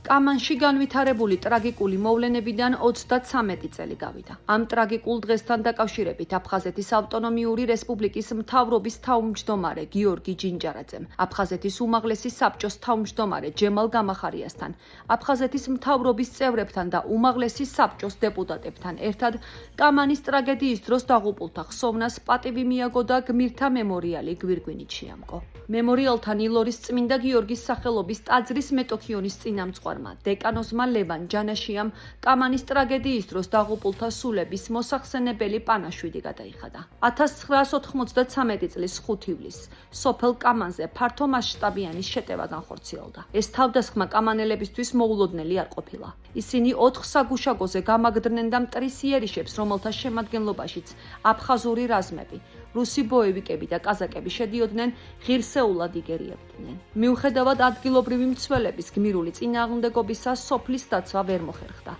კამანში განვითარებული ტრაგიკული მოვლენებიდან 33 წელი გავიდა. ამ ტრაგიკულ დღესთან დაკავშირებით აფხაზეთის ავტონომიური რესპუბლიკის მთავრობის თავმჯდომარე გიორგი ჯინჯარაძემ, აფხაზეთის უმაღლესი საბჭოს თავმჯდომარე ჯემალ გამახარიასთან, აფხაზეთის მთავრობის წევრებთან და უმაღლესი საბჭოს დეპუტატებთან ერთად კამანის ტრაგედიის დროს დაღუპულთა ხსოვნას პატივი მიაგო და გმირთა მემორიალი გვირგვინით შეამკო. მემორიალთან ილორის წმინდა გიორგის სახელობის ტაძრის მეტოქიონის წინამძღვარმა დეკანოზმა ლევან ჯანაშიამ კამანის ტრაგედიის დროს დაღუპულთა სულების მოსახსენებელი პანაშვიდი გადაიხადა. 1993 წლის 5 ივლისს სოფელ კამანზე ფართო მასშტაბიანი შეტევა განხორციელდა. ეს თავდასხმა კამანელებისთვის მოულოდნელი არ ყოფილა. ისინი 4 საგუშაგოზე გამაგდრნენ და მტრის იერიშებს, რომელთა შემადგენლობაშიც აფხაზური რაზმები, რუსი ბოევიკები და კაზაკები შედიოდნენ, ღირსეულად იგერიებდნენ. მიუხედავად ადგილობრივი მცველების გმირული წინააღმდეგობისა, სოფლის დაცვა ვერ მოხერხდა.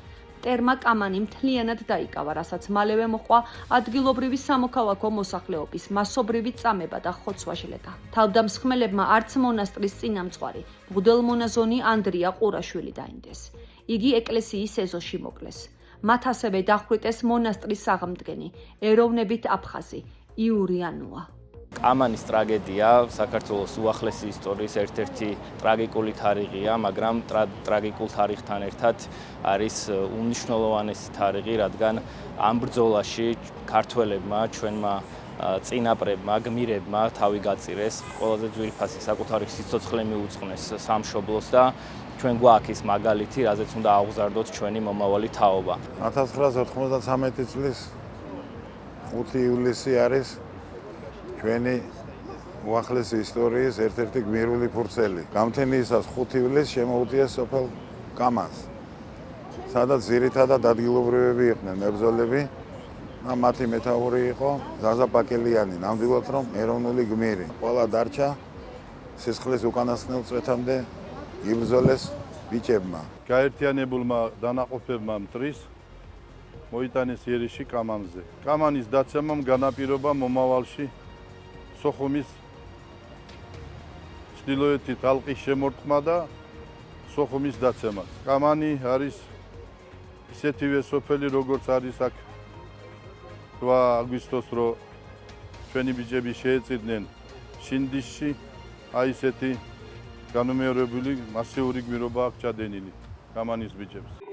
მტერმა კამანი მთლიანად დაიკავა, რასაც მალევე მოჰყვა ადგილობრივი სამოქალაქო მოსახლეობის მასობრივი წამება და ხოცვა-ჟლეტა. თავდამსხმელებმა არც მონასტრის წინამძღვარი, მღვდელმონაზონი ანდრია ყურაშვილი დაინდეს. იგი ეკლესიის ეზოში მოკლეს. მათ ასევე დახვრიტეს მონასტრის აღმდგენი, ეროვნებით აფხაზი იური ანუა. კამანის ტრაგედია საქართველოს უახლესი ისტორიის ერთ-ერთი ტრაგიკული თარიღია, მაგრამ ტრაგიკულ თარიღთან ერთად არის უმნიშვნელოვანესი თარიღი, რადგან ამ ბრძოლაში ქართველებმა, ჩვენმა წინაპრებმა, გმირებმა თავი გაწირეს, ყველაზე ძვირფასი საკუთარი სიცოცხლე მიუძღვნეს სამშობლოს და ჩვენ გვაქვს ის მაგალითი, რაზეც უნდა აღვზარდოთ ჩვენი მომავალი თაობა. 1993 წლის 5 ივლისი არის ჩვენი უახლესი ისტორიის ერთ-ერთი გმირული ფურცელი. გამთენიისას 5 ივლისს შემოუწიეს სოფელ კამანს, სადაც ძირითადად ადგილობრივები იყვნენ მებრძოლები და მათი მეთაური იყო ზაზა პაკელიანი, ნამდვილად რომ ეროვნული გმირი. ყველა დარჩა სისხლის უკანასკნელ წვეთამდე იბრძოლეს ბიჭებმა. გაერთიანებულმა დანაყოფებმა მტრის მოიტანეს იერიში კამანზე. კამანის დაცემამ განაპირობა მომავალში სოხუმის ჩრდილოეთით ალყის შემორტყმა და სოხუმის დაცემაც. კამანი არის ისეთივე სოფელი, როგორც არის აქ 8 აგვისტოს, რომ ჩვენი ბიჭები შეეწირდნენ შინდისში, აი ესეთი განუმეორებელი მასიური გმირობა აქვს ჩადენილი კამანის ბიჭებს.